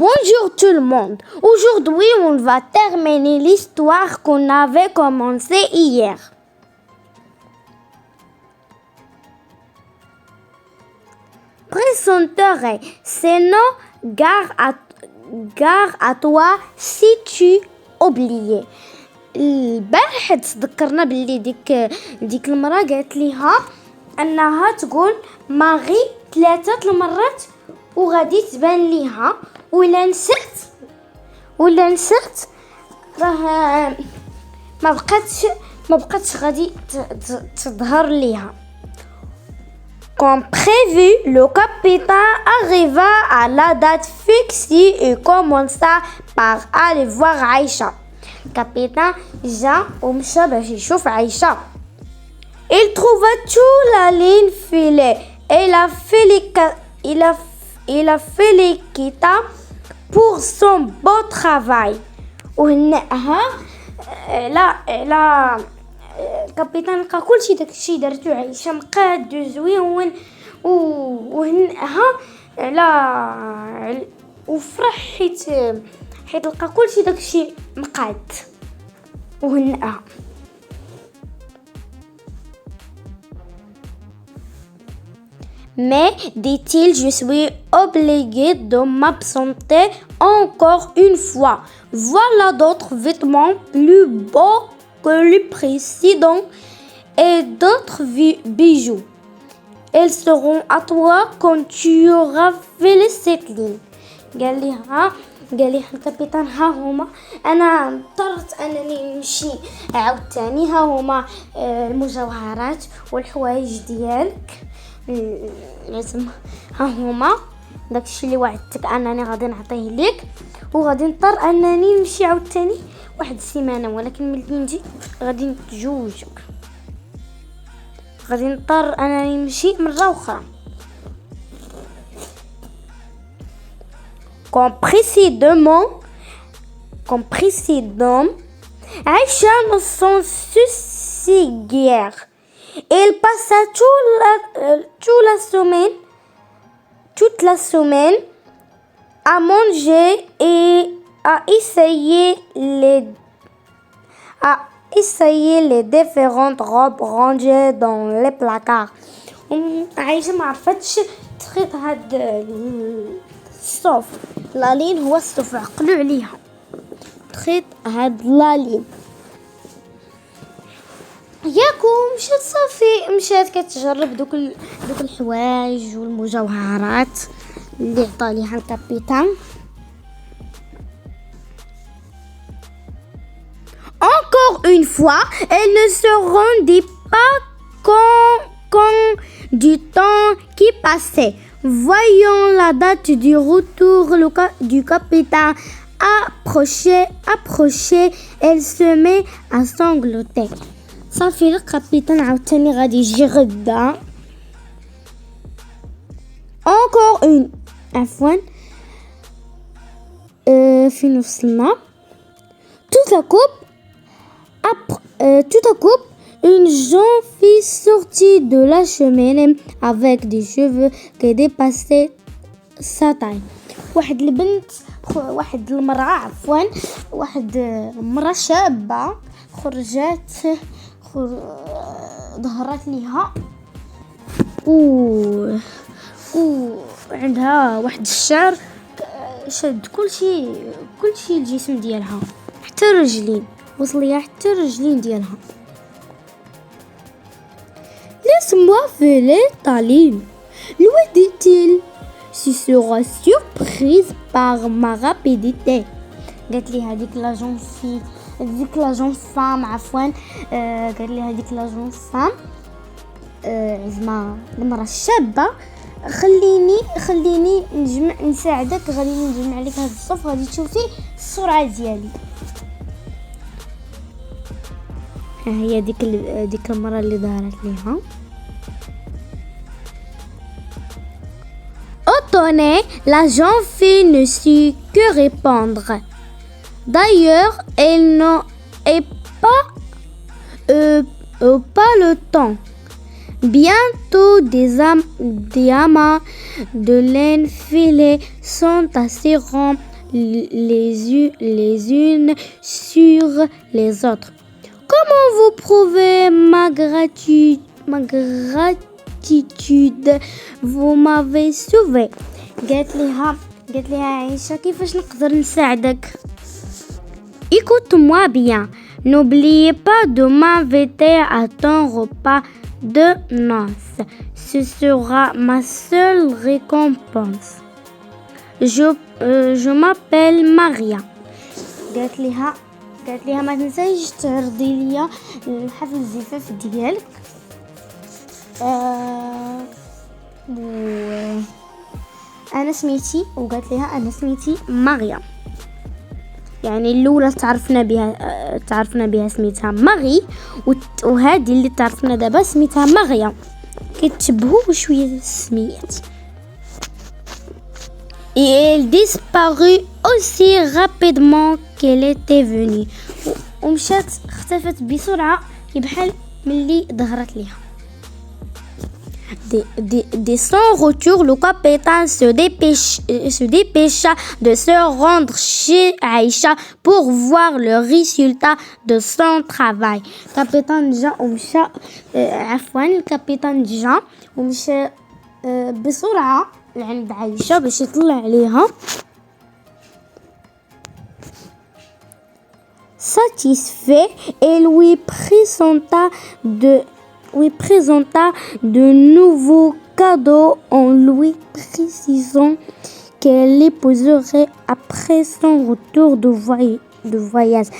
Bonjour tout le monde. Aujourd'hui, on va terminer l'histoire qu'on avait commencée hier. Présenterai, sinon gare à toi si tu oubliais. البارح تذكرنا باللي ديك المرة قالت ليها انها تقول ماغي 3 المرات وغادي تبان ليها ولا نسيت راه ما بقاتش غادي تظهر ليها. Comme prévu, le capitaine arriva à la date fixée et commença par aller voir Aïcha. الكابيتان جا ومشى باش يشوف عايشة. Il trouva toute la ligne filée et il a félicita pour son beau travail. وهنأها لا الكابيتان لقى كلشي داكشي دارتو عايشة مقاد وزوين وهنأها لا وفرح حيت لقى كلشي داكشي مقاد وهنأها. Mais, dit-il, je suis obligé de m'absenter encore une fois. Voilà d'autres vêtements plus beaux que les précédents et d'autres bijoux. Ils seront à toi quand tu auras fait cette ligne. قال لي الكابيتان ها هما انا اضطرت انني نمشي عاوتاني ها هما المجوهرات والحوايج ديالك لازم ها هما داكشي اللي وعدتك انني غادي نعطيه ليك وغادي نضطر انني نمشي عاوتاني واحد السيمانه ولكن ملي نجي غادي نتزوجك غادي نضطر انني نمشي مره اخرى. Comme précédent, Aïcha ne s'en soucie guère. Elle passa toute la semaine à manger et à essayer les différentes robes rangées dans les placards. عايشة ما عرفتش تخيط هاد الصوف لالين هو الصوف عقلوا عليها تخيط هاد لالين ياكو مشات صافي مشات كتجرب دوك الحوايج والمجوهرات اللي عطا ليها الكابيتان. Encore une fois, elle ne se rendit pas compte du temps qui passait. Voyant la date du retour du capitaine approcher, elle se met à sangloter. صافي الكابيتان عاوتاني غادي يجي غدا. Encore une عفوا فين وصلنا. Tout à coup, une jeune fille sortit de la cheminée avec des cheveux qui dépassaient sa taille. واحد المرأة شابة خرجت ظهرت ليها وعندها واحد الشعر شاد كلشي الجسم ديالها حتى الرجلين وصل ليها حتى الرجلين ديالها. Laisse-moi filer ta ligne, lui dit-il. Tu seras surprise par ma rapidité. قالت لي هذيك لا جون فام عفوا قالت لي هذيك لا جون فام زعما المرأة الشابة خليني نساعدك غادي نجمع لك هذا الصوف غادي تشوفي السرعة ديالي. ها هي ديك المرأة اللي ظهرت ليها. Étonnée, la jeune fille ne sut que répondre. D'ailleurs, elle n'avait pas le temps. Bientôt, des amas de laine filés sont assez ronds les unes sur les autres. Comment vous prouvez ma gratitude? Vous m'avez sauvé. قالت لها عائشة كيفاش نقدر نساعدك. Écoute-moi bien. N'oubliez pas de m'inviter à ton repas de noces. Ce sera ma seule récompense. Je m'appelle Maria. قالت لها ما تنسيش تعرضي لي الحفل الزفاف ديالك. أنا سميتي وقالت لها أنا سميتي مريم. يعني الأولى تعرفنا بها سميتها ماري وهذه اللي تعرفنا دابا سميتها مريم. كيتشبهوا شوية السميات. Et elle disparut aussi rapidement qu'elle était venue. ومشات اختفت بسرعة بحال ملي ظهرت ليها. Dès son retour, le capitaine se dépêcha de se rendre chez Aïcha pour voir le résultat de son travail. الكابيتان جا ومشى بسرعة لعند عايشة باش يطلع عليها. Satisfait, et lui présenta de nouveaux cadeaux en lui précisant qu'elle l'épouserait après son retour de voyage.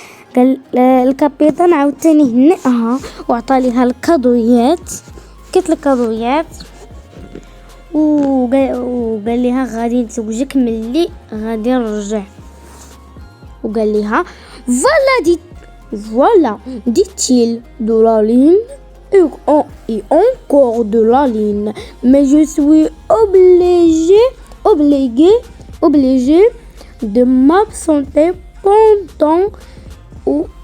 الكابيتان عاوتاني هنئها وعطى لها الكادويات. كت الكادويات وقال لها غادي نتزوجك ملي غادي نرجع. وقال لها voilà dit-il, de la ligne et encore de la ligne, mais je suis obligé de m'absenter pendant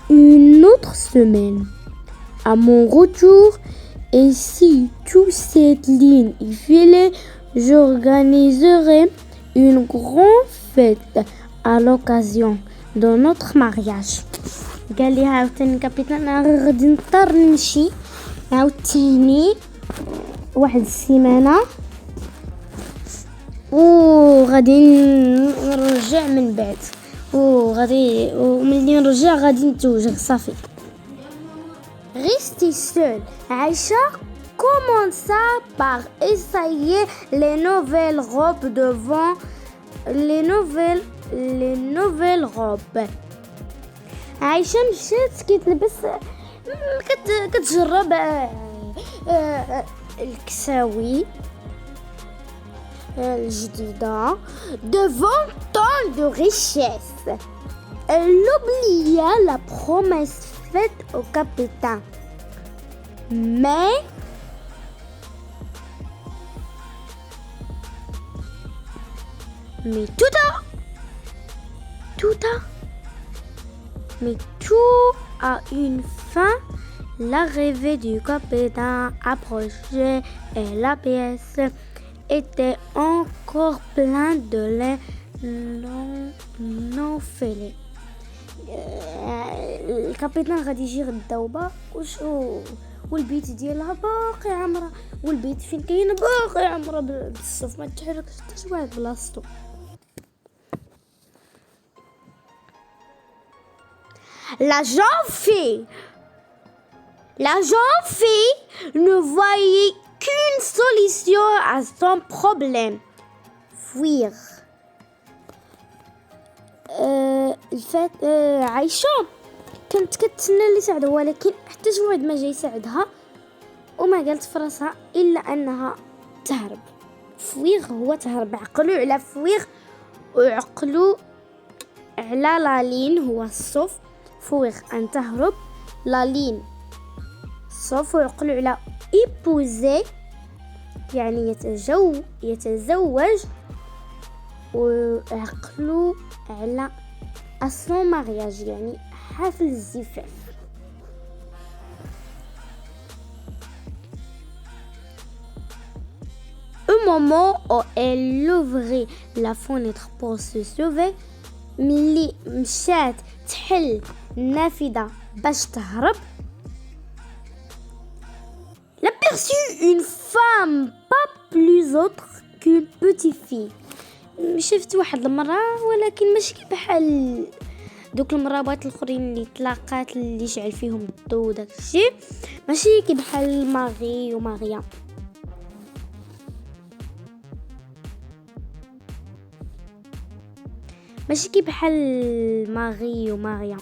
une autre semaine. À mon retour, et si toute cette ligne est filée, j'organiserai une grande fête à l'occasion de notre mariage. قال لي عاوتاني الكابيتان انا غادي نضطر نمشي عاوتاني واحد السيمانه وغادي نرجع من بعد وملي نرجع غادي نتزوج صافي. Restée seule, Aïcha commença par essayer les nouvelles robes devant les nouvelles robes. عايشة مشات كتلبس كتجرب الكساوي الجديدة devant tant de richesse. Elle oublia la promesse faite au capitaine. Mais tout a une fin. L'arrivée du capitaine approchait et la pièce était encore pleine de lait non fêlé. الكابيتان غادي يجي غدا وباقي والبيت ديالها باقي عامره والبيت فين كاين باقي عامره بالصف ما تحركش حتى شي واحد بلاصتو. La jeune fille ne voyait qu'une solution à son problème: fuir. عايشة كانت كتسنى اللي يساعدها ولكن حتى شي واحد ما جاي يساعدها وما قالت فراسها الا انها تهرب. فويغ هو تهرب. عقلوا على فويغ وعقلوا على لالين هو الصف. فويغ ان تهرب، لالين صف، وعقلوا على إيبوزي يعني يتزوج، وعقلوا على أصل مارياج يعني حفل الزفاف. Au moment où elle ouvrit la fenêtre pour se sauver, ملي مشات تحل النافذة باش تهرب l'aperçut une femme pas plus autre qu'une petite fille. شفت واحد المرأة ولكن ماشي بحال دوك المرابط الاخرين اللي تلاقات اللي شعل فيهم الضو داكشي ماشي كي بحال ماغي وماريا. ماشي كي بحال ماغي وماريا.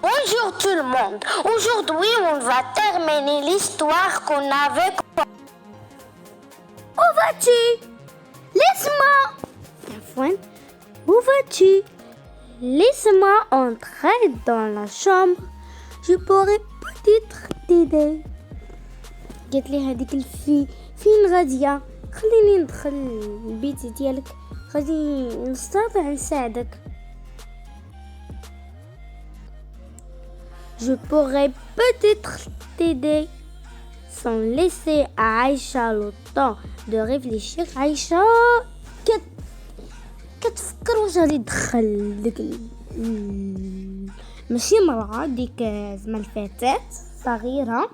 Bonjour tout le monde. Aujourd'hui, on va terminer l'histoire qu'on avait. Où vas-tu? Laisse-moi. Afouane, où vas-tu? Laisse-moi entrer dans la chambre. Je pourrais peut-être t'aider. قالت لي هذيك الفي فين غاديه؟ خليني ندخل البيت ديالك غادي نستطيع نساعدك. Je pourrais peut-être t'aider. Sans laisser à Aïcha le temps de réfléchir, Aïcha كتفكر واش غادي تدخل ديك ماشي مرأة ديك زعما الفتاة صغيرة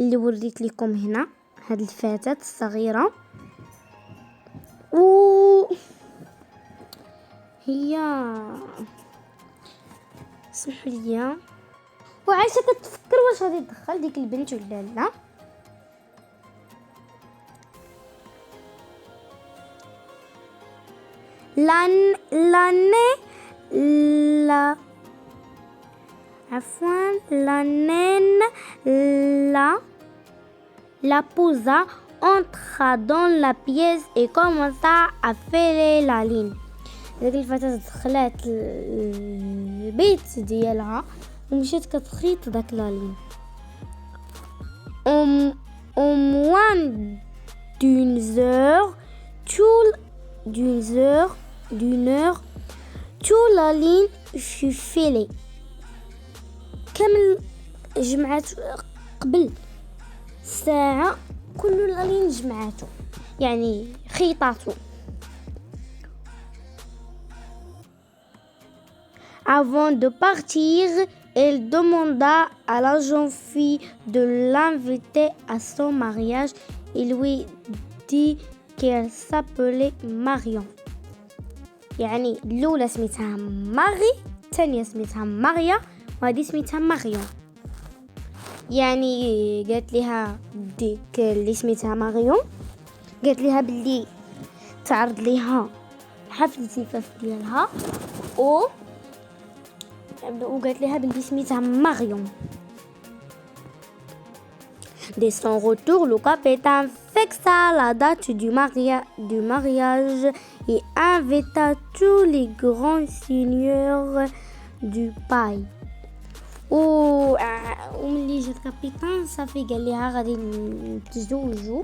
اللي وريت لكم هنا هاد الفتاة الصغيرة و هي اسمحوا لي وعايشة كتفكر واش غادي تدخل ديك البنت ولا لا. La naine la pousa, entra dans la pièce et commença à faire la ligne. ديك الفتاة دخلت البيت ديالها ومشات كتخيط داك لا لين. Au moins d'une heure, toute la ligne fut filée. كامل جمعات قبل ساعة كل لا لين جمعاتو يعني خيطاتو. Avant de partir, elle demanda à la jeune fille de l'inviter à son mariage et lui dit qu'elle s'appelait Marion. يعني الأولى سميتها ماري، الثانية سميتها ماريا، وهذه سميتها ماريون. يعني قالت لها ديك اللي سميتها ماريون قالت لها باللي تعرض ليها حفل الزفاف ديالها وقالت لها باللي سميتها ماريون. Dès son retour, le capitaine fixa la date du mariage et invita tous les grands seigneurs du pays. وملي جا الكابيتان صافي قال لها غادي نتزوجوا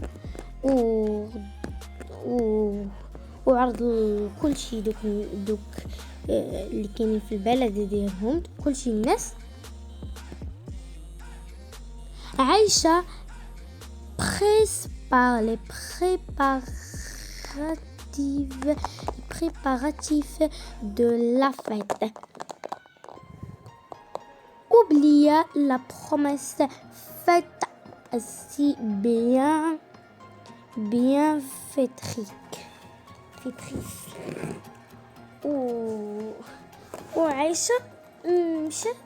وعرض كل شيء دوك اللي كاينين في البلد ديالهم كل شيء الناس. عايشة presse par les préparatifs de la fête. Oublia la promesse faite si bienfaitrice. وعايشة مشات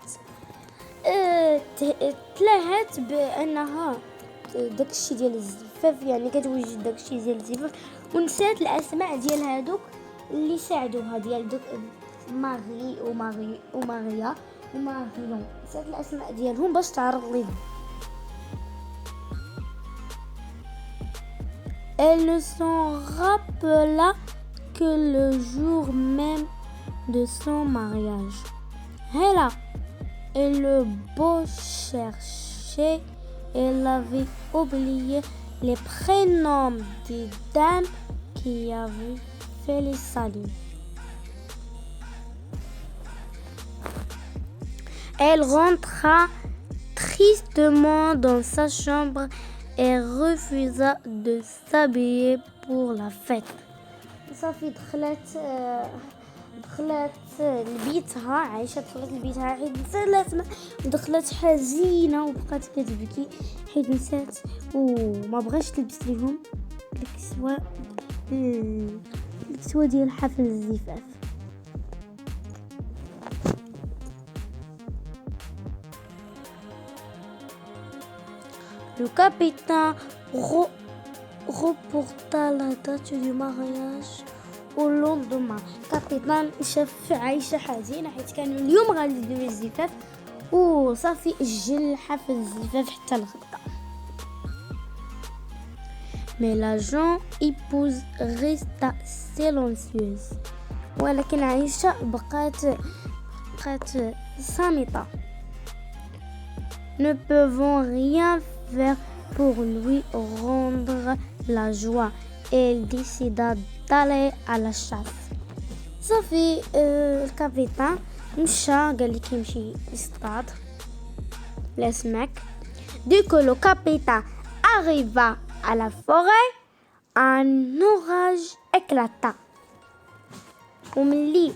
تلاهات بأنها داكشي ديال الزفاف يعني كتوجد داكشي ديال الزفاف ونسات الأسماء ديال هادوك اللي ساعدوها ديال دوك ماغي وماريا وماريون نسات الأسماء ديالهم باش تعرض ليهم. Elle ne s'en rappela que le jour même de son mariage. Là, et le beau chercher, elle avait oublié les prénoms des dames qui avaient fait les salines. Elle rentra tristement dans sa chambre et refusa de s'habiller pour la fête. صافي دخلت لبيتها عايشة، دخلت لبيتها حيت نسات، دخلت حزينة وبقات كتبكي حيت نسات وما بغاش تلبس ليهم الكسوة ديال حفل الزفاف. Le capitaine reporta la date du mariage au lendemain. الكابيتان شاف عايشة حزينة حيت كانوا اليوم غادي يديروا الزفاف وصافي أجل حفل الزفاف حتى الغدا. Mais la jeune épouse resta silencieuse. ولكن عايشة بقات صامتة. Ne pouvant rien faire pour lui rendre la joie, elle décida d'aller à la chasse. صافي الكابيتان مشى قال لي كيمشي يصطاد الأسماك. Dès que le capitaine arriva à la forêt, un orage éclata. وملي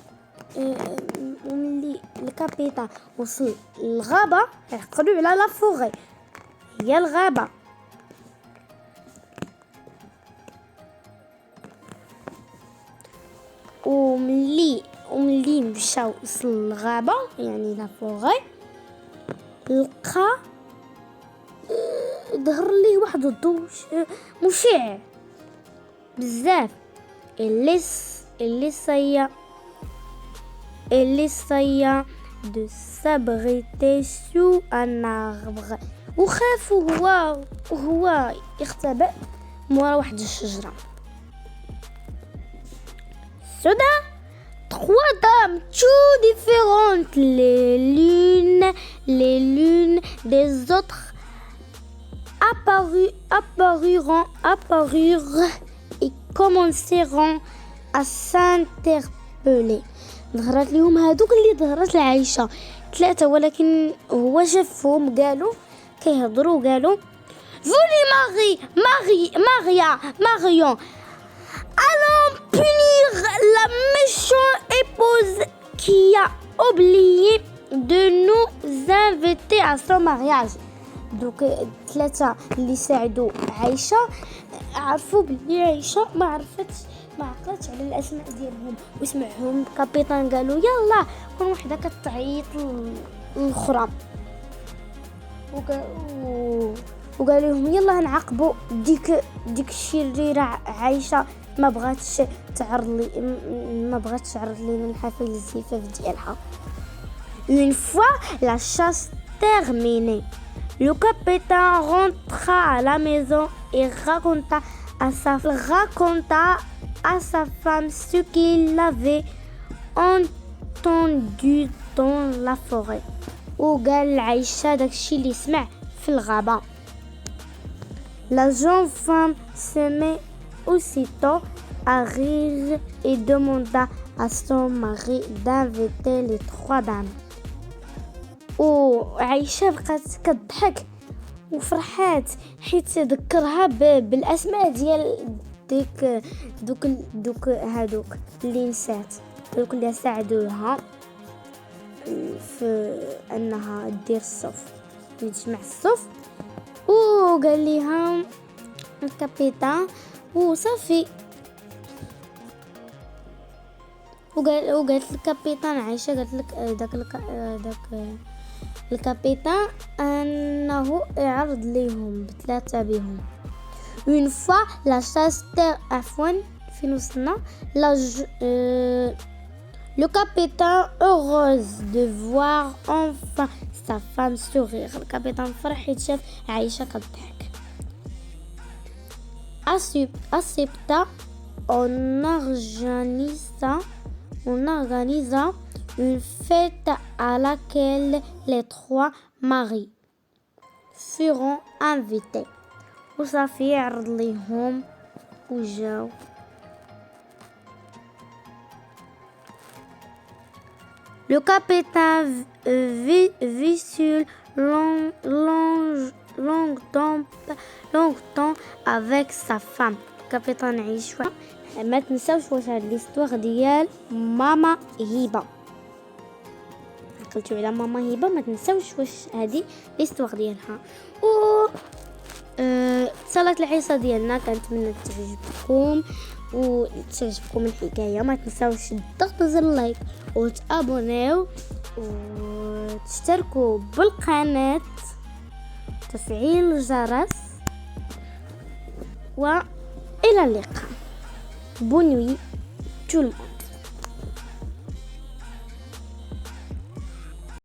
الكابيتان وصل للغابة يقرب على لا فوغي هي الغابة. وملي مشى وصل للغابة يعني لا فوغي لقى ظهر ليه واحد الضوء مشع بزاف. Elle essaya de s'abriter sous un arbre. وخاف وهو يختبئ مورا واحد الشجرة. Soudain, 3 dames tout différentes les l'unes des autres apparurent et commenceront à s'interpeller. ظهرت لهم هذوك اللي ظهرت لعايشة 3 ولكن هو شافهم قالوا كيهضروا قالوا Venez Marion, allons punir la méchante épouse qui a oublié de nous inviter à son mariage. دوك 3 اللي ساعدوا عايشة عرفوا بلي عايشة ما عقلتش على الاسماء ديالهم وسمعهم الكابيتان قالوا يلا كل وحده كتعيط الاخرى وقالوا لهم يلا نعاقبوا ديك الشريره عايشه ما بغاتش تعرض لينا الحفل الزفاف ديالها. Une fois la chasse terminée, le capitaine rentra à la maison et raconta à sa femme ce qu'il avait entendu dans la forêt. وقال عايشة داكشي اللي سمع في الغابة. La jeune femme se mit aussitôt à rire et demanda à son mari d'inviter les 3 dames. وعايشة بقات كتضحك وفرحات حيت ذكرها بالاسماء ديال دوك هادوك اللي نسات دوك اللي ساعدوها في انها دير الصف تجمع الصف. وقال ليها الكابيتان وصافي وقالت الكابيتان عايشة قالت لك داك الكابيتان انه يعرض ليهم ب3 بهم. Une fois la chasse fin وصلنا le capitaine heureuse de voir enfin sa femme sourire. الكابيتان فرح حيت شاف عايشة كتضحك. accepta on organisa une fête à laquelle les 3 maris seront invités. وصافي عرض ليهم وجاو. Le capitaine vit sur longtemps avec sa femme. كابيتان عيشة. ما تنساوش واش هاد ليستوار ديال ماما هبة. قلتوا على ماما هبة ما تنساوش واش هذه ليستوار ديالها. و صلاة العيسى ديالنا كنتمنى تعجبكم وتعجبكم الحكايه. ما تنساوش الضغط زر لايك وتابونيو وتشتركوا بالقناه، تفعيل الجرس، والى اللقاء. بونوي tout le monde.